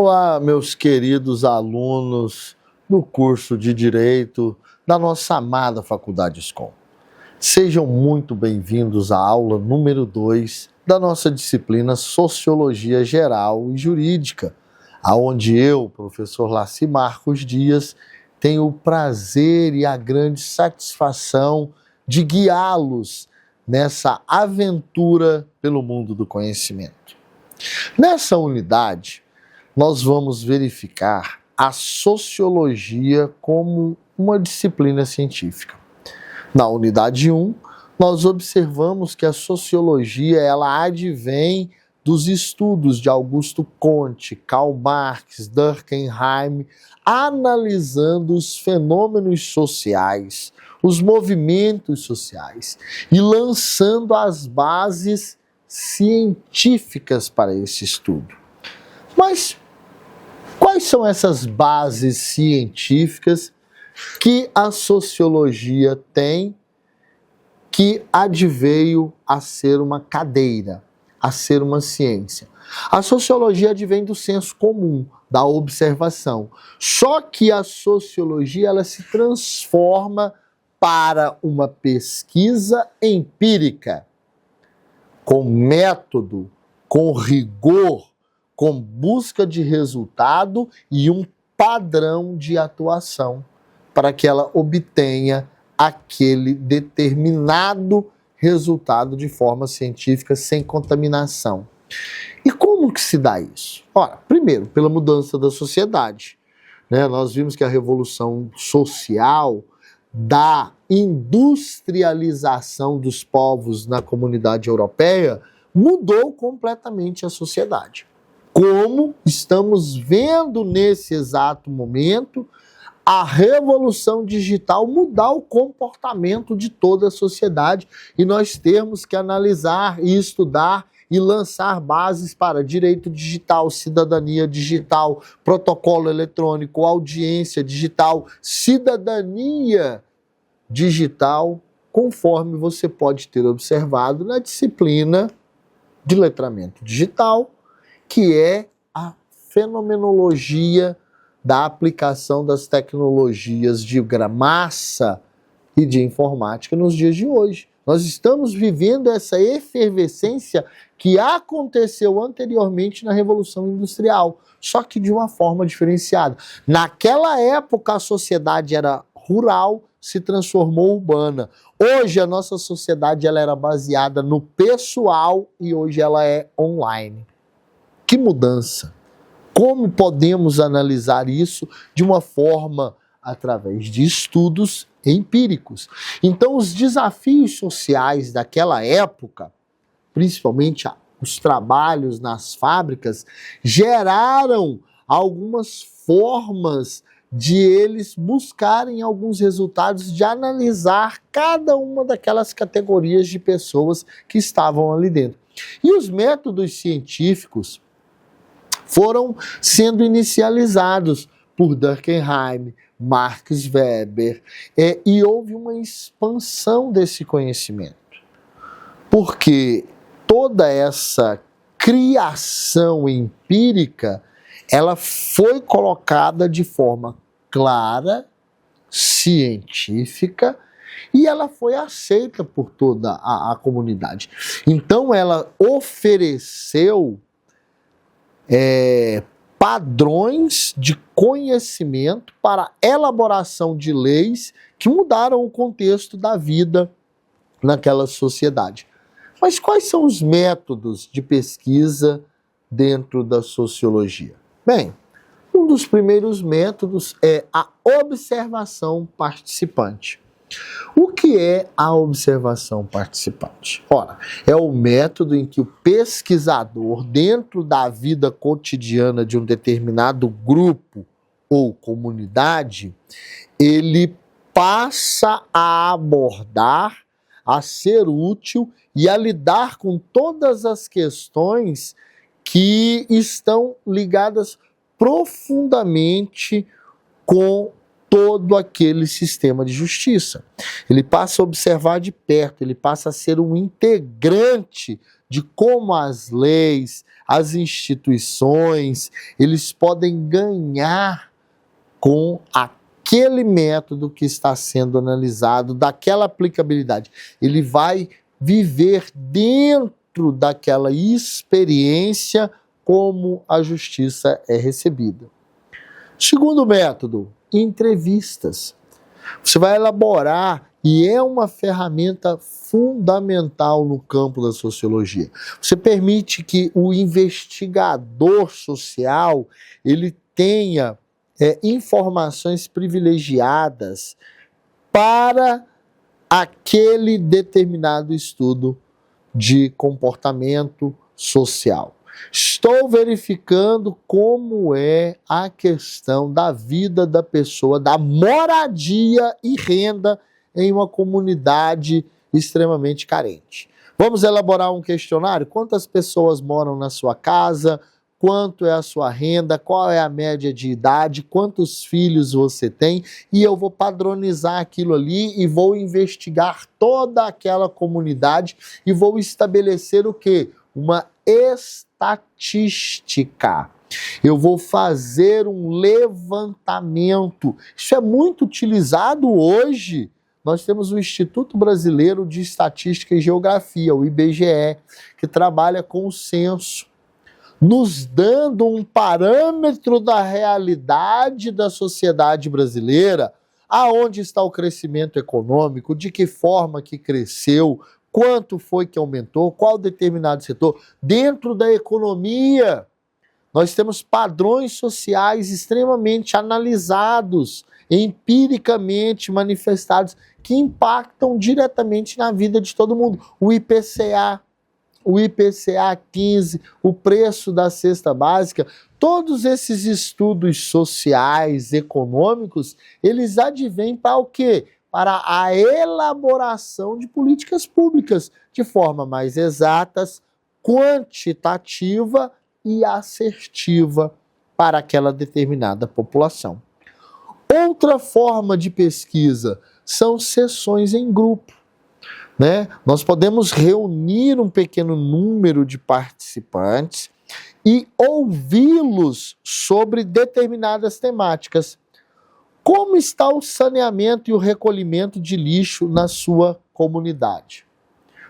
Olá, meus queridos alunos do curso de Direito da nossa amada Faculdade SCOM. Sejam muito bem-vindos à aula número 2 da nossa disciplina Sociologia Geral e Jurídica, aonde eu, professor Laci Marcos Dias, tenho o prazer e a grande satisfação de guiá-los nessa aventura pelo mundo do conhecimento. Nessa unidade, nós vamos verificar a sociologia como uma disciplina científica. Na unidade 1, nós observamos que a sociologia ela advém dos estudos de Augusto Comte, Karl Marx, Durkheim, analisando os fenômenos sociais, os movimentos sociais e lançando as bases científicas para esse estudo. Mas quais são essas bases científicas que a sociologia tem que adveio a ser uma cadeira, a ser uma ciência? A sociologia advém do senso comum, da observação. Só que a sociologia ela se transforma para uma pesquisa empírica, com método, com rigor, com busca de resultado e um padrão de atuação para que ela obtenha aquele determinado resultado de forma científica sem contaminação. E como que se dá isso? Ora, primeiro, pela mudança da sociedade. Nós vimos que a revolução social da industrialização dos povos na comunidade europeia mudou completamente a sociedade. Como estamos vendo nesse exato momento a revolução digital mudar o comportamento de toda a sociedade e nós temos que analisar e estudar e lançar bases para direito digital, cidadania digital, protocolo eletrônico, audiência digital, cidadania digital, conforme você pode ter observado na disciplina de letramento digital, que é a fenomenologia da aplicação das tecnologias de massa e de informática nos dias de hoje. Nós estamos vivendo essa efervescência que aconteceu anteriormente na Revolução Industrial, só que de uma forma diferenciada. Naquela época a sociedade era rural, se transformou urbana. Hoje a nossa sociedade ela era baseada no pessoal e hoje ela é online. Que mudança! Como podemos analisar isso de uma forma através de estudos empíricos? Então, os desafios sociais daquela época, principalmente os trabalhos nas fábricas, geraram algumas formas de eles buscarem alguns resultados, de analisar cada uma daquelas categorias de pessoas que estavam ali dentro. E os métodos científicos foram sendo inicializados por Durkheim, Max Weber, e houve uma expansão desse conhecimento. Porque toda essa criação empírica, ela foi colocada de forma clara, científica, e ela foi aceita por toda a comunidade. Então ela ofereceu padrões de conhecimento para elaboração de leis que mudaram o contexto da vida naquela sociedade. Mas quais são os métodos de pesquisa dentro da sociologia? Bem, um dos primeiros métodos é a observação participante. O que é a observação participante? Ora, é o método em que o pesquisador, dentro da vida cotidiana de um determinado grupo ou comunidade, ele passa a abordar, a ser útil e a lidar com todas as questões que estão ligadas profundamente com todo aquele sistema de justiça. Ele passa a observar de perto, ele passa a ser um integrante de como as leis, as instituições, eles podem ganhar com aquele método que está sendo analisado, daquela aplicabilidade. Ele vai viver dentro daquela experiência como a justiça é recebida. Segundo método, entrevistas. Você vai elaborar, e é uma ferramenta fundamental no campo da sociologia. Você permite que o investigador social ele tenha informações privilegiadas para aquele determinado estudo de comportamento social. Estou verificando como é a questão da vida da pessoa, da moradia e renda em uma comunidade extremamente carente. Vamos elaborar um questionário? Quantas pessoas moram na sua casa? Quanto é a sua renda? Qual é a média de idade? Quantos filhos você tem? E eu vou padronizar aquilo ali e vou investigar toda aquela comunidade e vou estabelecer o quê? Uma estatística. Eu vou fazer um levantamento. Isso é muito utilizado hoje. Nós temos o Instituto Brasileiro de Estatística e Geografia, o IBGE, que trabalha com o censo, nos dando um parâmetro da realidade da sociedade brasileira, aonde está o crescimento econômico, de que forma que cresceu, quanto foi que aumentou, qual determinado setor. Dentro da economia, nós temos padrões sociais extremamente analisados, empiricamente manifestados, que impactam diretamente na vida de todo mundo. O IPCA 15, o preço da cesta básica, todos esses estudos sociais, econômicos, eles advêm para o quê? Para a elaboração de políticas públicas de forma mais exatas, quantitativa e assertiva para aquela determinada população. Outra forma de pesquisa são sessões em grupo. Nós podemos reunir um pequeno número de participantes e ouvi-los sobre determinadas temáticas. Como está o saneamento e o recolhimento de lixo na sua comunidade?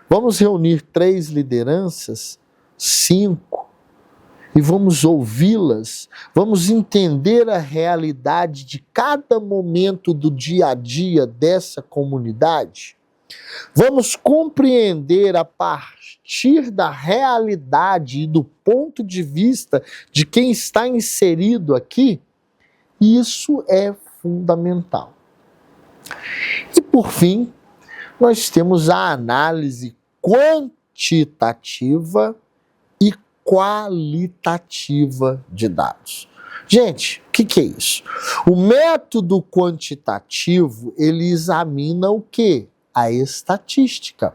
Vamos reunir 3 lideranças, 5, e vamos ouvi-las, vamos entender a realidade de cada momento do dia a dia dessa comunidade. Vamos compreender a partir da realidade e do ponto de vista de quem está inserido aqui. Isso é fundamental. E por fim, nós temos a análise quantitativa e qualitativa de dados. Gente, o que é isso? O método quantitativo, ele examina o quê? A estatística.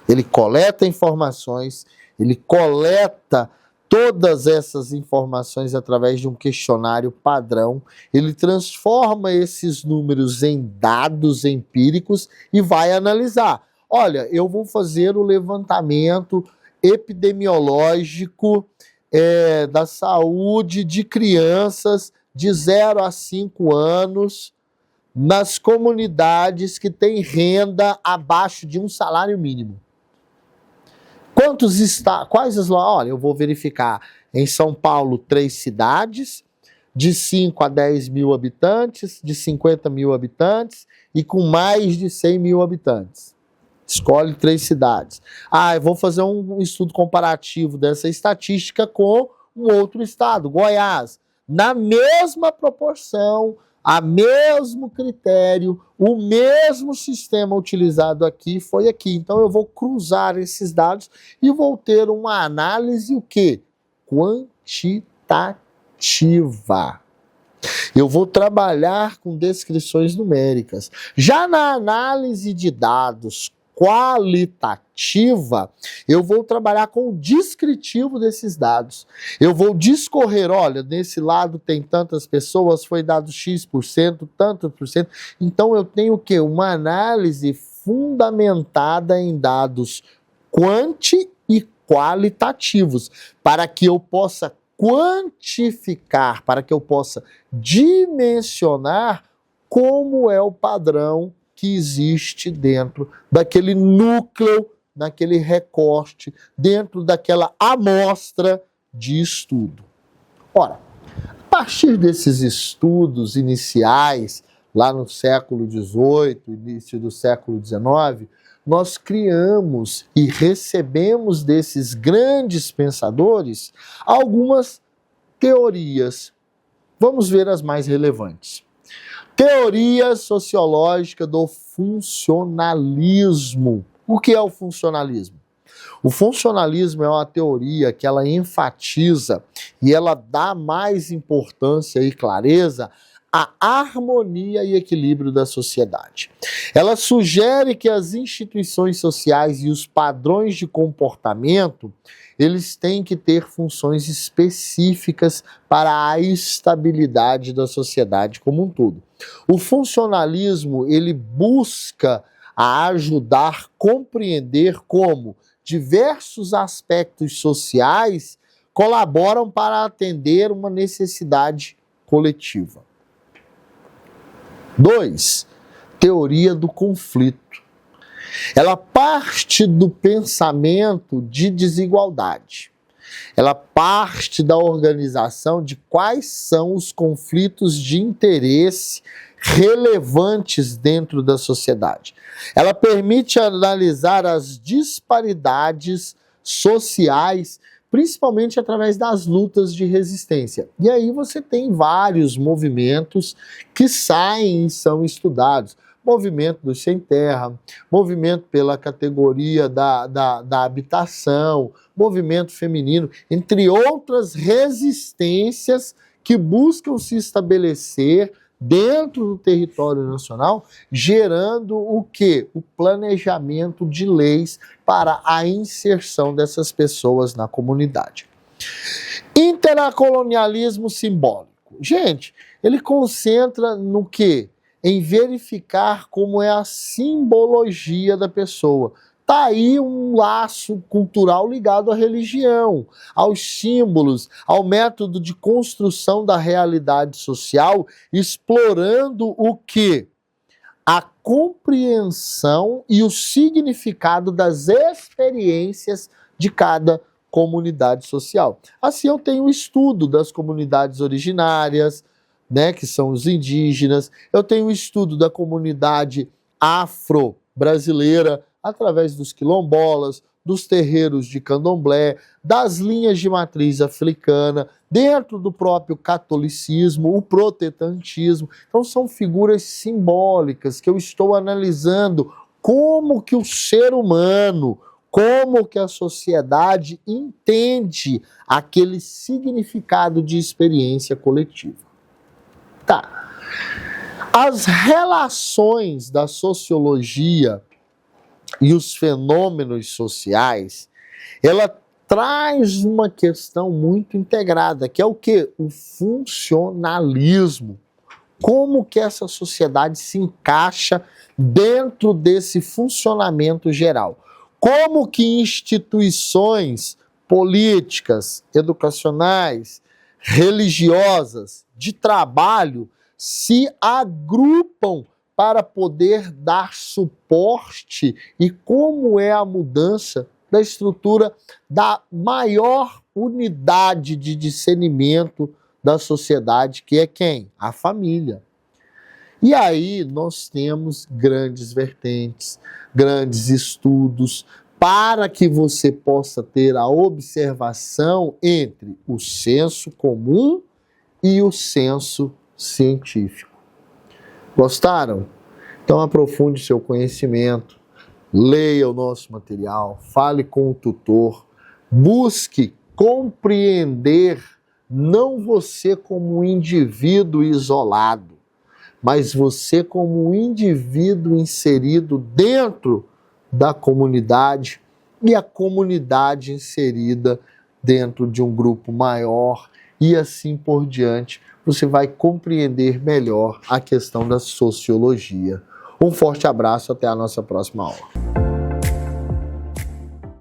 Ele coleta informações, ele coleta todas essas informações através de um questionário padrão, ele transforma esses números em dados empíricos e vai analisar. Olha, eu vou fazer o levantamento epidemiológico da saúde de crianças de 0 a 5 anos nas comunidades que têm renda abaixo de um salário mínimo. Olha, eu vou verificar em São Paulo 3 cidades, de 5 a 10 mil habitantes, de 50 mil habitantes e com mais de 100 mil habitantes. Escolhe 3 cidades. Eu vou fazer um estudo comparativo dessa estatística com um outro estado, Goiás. Na mesma proporção, a mesmo critério, o mesmo sistema utilizado aqui foi aqui. Então eu vou cruzar esses dados e vou ter uma análise o quê? Quantitativa. Eu vou trabalhar com descrições numéricas. Já na análise de dados qualitativa, eu vou trabalhar com o descritivo desses dados. Eu vou discorrer, olha, nesse lado tem tantas pessoas, foi dado X%, tanto por cento. Então eu tenho o quê? Uma análise fundamentada em dados quanti e qualitativos, para que eu possa quantificar, para que eu possa dimensionar como é o padrão que existe dentro daquele núcleo, daquele recorte, dentro daquela amostra de estudo. Ora, a partir desses estudos iniciais, lá no século XVIII, início do século XIX, nós criamos e recebemos desses grandes pensadores algumas teorias. Vamos ver as mais relevantes. Teoria sociológica do funcionalismo. O que é o funcionalismo? O funcionalismo é uma teoria que ela enfatiza e ela dá mais importância e clareza à harmonia e equilíbrio da sociedade. Ela sugere que as instituições sociais e os padrões de comportamento, eles têm que ter funções específicas para a estabilidade da sociedade como um todo. O funcionalismo, ele busca a ajudar a compreender como diversos aspectos sociais colaboram para atender uma necessidade coletiva. 2. Teoria do conflito. Ela parte do pensamento de desigualdade. Ela parte da organização de quais são os conflitos de interesse relevantes dentro da sociedade. Ela permite analisar as disparidades sociais, principalmente através das lutas de resistência. E aí você tem vários movimentos que saem e são estudados. Movimento dos sem terra, movimento pela categoria da habitação, movimento feminino, entre outras resistências que buscam se estabelecer dentro do território nacional, gerando o quê? O planejamento de leis para a inserção dessas pessoas na comunidade. Interacolonialismo simbólico. Gente, ele concentra no quê? Em verificar como é a simbologia da pessoa. Está aí um laço cultural ligado à religião, aos símbolos, ao método de construção da realidade social, explorando o quê? A compreensão e o significado das experiências de cada comunidade social. Assim, eu tenho o estudo das comunidades originárias, que são os indígenas, eu tenho o estudo da comunidade afro-brasileira, através dos quilombolas, dos terreiros de candomblé, das linhas de matriz africana, dentro do próprio catolicismo, o protestantismo. Então são figuras simbólicas que eu estou analisando como que o ser humano, como que a sociedade entende aquele significado de experiência coletiva. Tá. As relações da sociologia e os fenômenos sociais, ela traz uma questão muito integrada, que é o quê? O funcionalismo. Como que essa sociedade se encaixa dentro desse funcionamento geral? Como que instituições políticas, educacionais, religiosas, de trabalho, se agrupam para poder dar suporte e como é a mudança da estrutura da maior unidade de discernimento da sociedade, que é quem? A família. E aí nós temos grandes vertentes, grandes estudos, para que você possa ter a observação entre o senso comum e o senso científico. Gostaram? Então aprofunde seu conhecimento, leia o nosso material, fale com o tutor, busque compreender não você como um indivíduo isolado, mas você como um indivíduo inserido dentro da comunidade e a comunidade inserida dentro de um grupo maior e assim por diante. Você vai compreender melhor a questão da sociologia. Um forte abraço, até a nossa próxima aula.